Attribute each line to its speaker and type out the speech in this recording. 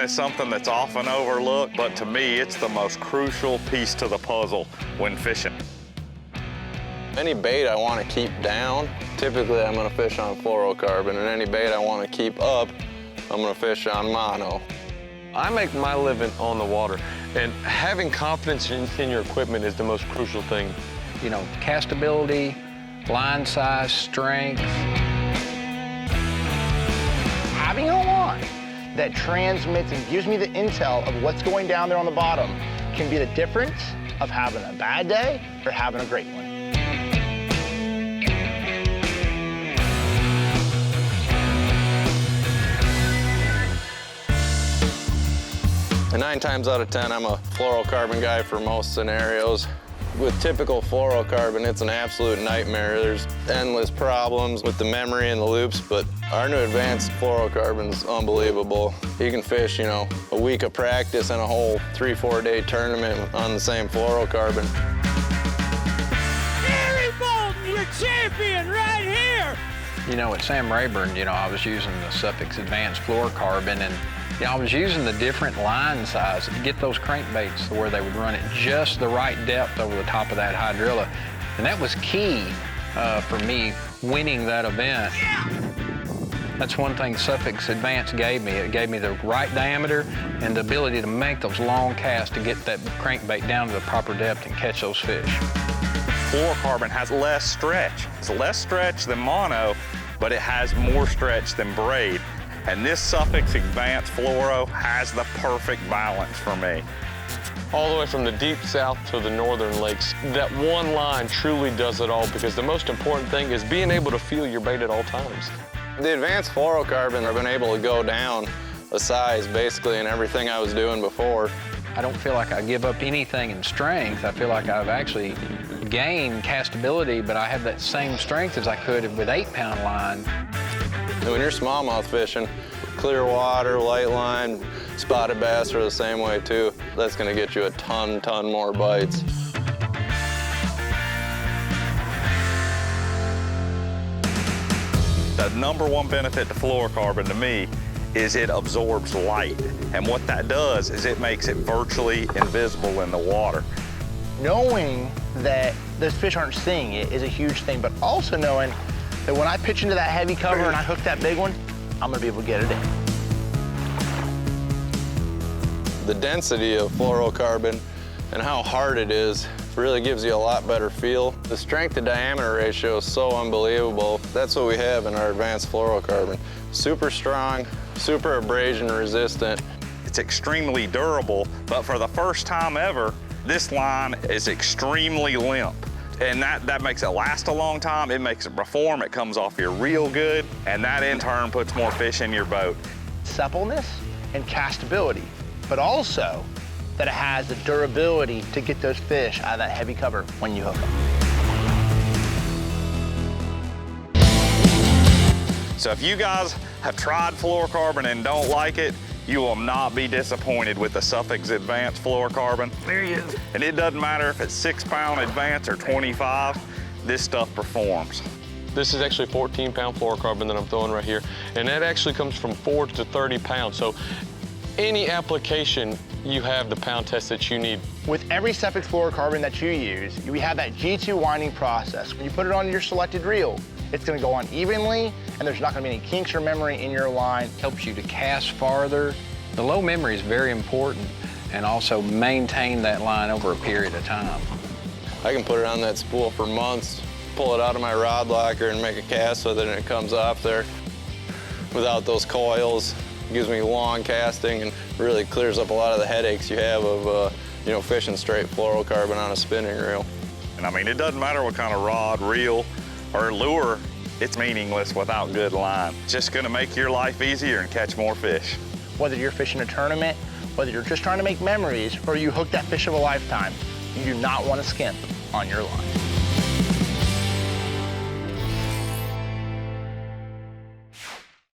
Speaker 1: is something that's often overlooked, but to me, it's the most crucial piece to the puzzle when fishing.
Speaker 2: Any bait I want to keep down, typically I'm going to fish on fluorocarbon, and any bait I want to keep up, I'm going to fish on mono.
Speaker 3: I make my living on the water, and having confidence in your equipment is the most crucial thing.
Speaker 4: You know, castability, line size, strength. Having a line that transmits and gives me the intel of what's going down there on the bottom can be the difference of having a bad day or having a great one.
Speaker 2: And 9 times out of 10, I'm a fluorocarbon guy for most scenarios. With typical fluorocarbon, it's an absolute nightmare. There's endless problems with the memory and the loops, but our new advanced fluorocarbon's unbelievable. You can fish, you know, a week of practice and a whole 3-4 day tournament on the same fluorocarbon.
Speaker 5: Gary Bolton, your champion right here!
Speaker 4: You know, at Sam Rayburn, you know, I was using the Sufix Advance Fluorocarbon, and you know, I was using the different line size to get those crankbaits to where they would run at just the right depth over the top of that hydrilla. And that was key for me winning that event. That's one thing Sufix Advance gave me. It gave me the right diameter and the ability to make those long casts to get that crankbait down to the proper depth and catch those fish.
Speaker 1: Fluorocarbon has less stretch. It's less stretch than mono, but it has more stretch than braid. And this Sufix Advance Fluoro has the perfect balance for me.
Speaker 3: All the way from the deep south to the northern lakes, that one line truly does it all, because the most important thing is being able to feel your bait at all times.
Speaker 2: The advanced fluorocarbon, I've been able to go down a size basically in everything I was doing before.
Speaker 4: I don't feel like I give up anything in strength. I feel like I've actually gained castability, but I have that same strength as I could with 8-pound line.
Speaker 2: When you're smallmouth fishing, clear water, light line, spotted bass are the same way too. That's gonna get you a ton more bites.
Speaker 1: The #1 benefit to fluorocarbon to me is it absorbs light. And what that does is it makes it virtually invisible in the water.
Speaker 4: Knowing that those fish aren't seeing it is a huge thing, but also knowing that when I pitch into that heavy cover and I hook that big one, I'm gonna be able to get it in.
Speaker 2: The density of fluorocarbon and how hard it is really gives you a lot better feel. The strength to diameter ratio is so unbelievable. That's what we have in our advanced fluorocarbon. Super strong, super abrasion resistant.
Speaker 1: It's extremely durable, but for the first time ever, this line is extremely limp. And that makes it last a long time. It makes it perform. It comes off here real good, and that in turn puts more fish in your boat.
Speaker 4: Suppleness and castability, but also that it has the durability to get those fish out of that heavy cover when you hook them.
Speaker 1: So if you guys have tried fluorocarbon and don't like it, you will not be disappointed with the Sufix Advance Fluorocarbon. There he is. And it doesn't matter if it's 6-pound Advance or 25, this stuff performs.
Speaker 3: This is actually 14-pound fluorocarbon that I'm throwing right here, and that actually comes from 4 to 30 pounds. So any application, you have the pound test that you need.
Speaker 4: With every Sufix fluorocarbon that you use, we have that G2 winding process. When you put it on your selected reel, it's gonna go on evenly, and there's not gonna be any kinks or memory in your line. It helps you to cast farther. The low memory is very important, and also maintain that line over a period of time.
Speaker 2: I can put it on that spool for months, pull it out of my rod locker and make a cast with it, and it comes off there without those coils. It gives me long casting and really clears up a lot of the headaches you have of you know, fishing straight fluorocarbon on a spinning reel.
Speaker 1: And I mean, it doesn't matter what kind of rod, reel, or lure, it's meaningless without good line. It's just gonna make your life easier and catch more fish.
Speaker 4: Whether you're fishing a tournament, whether you're just trying to make memories, or you hook that fish of a lifetime, you do not want to skimp on your line.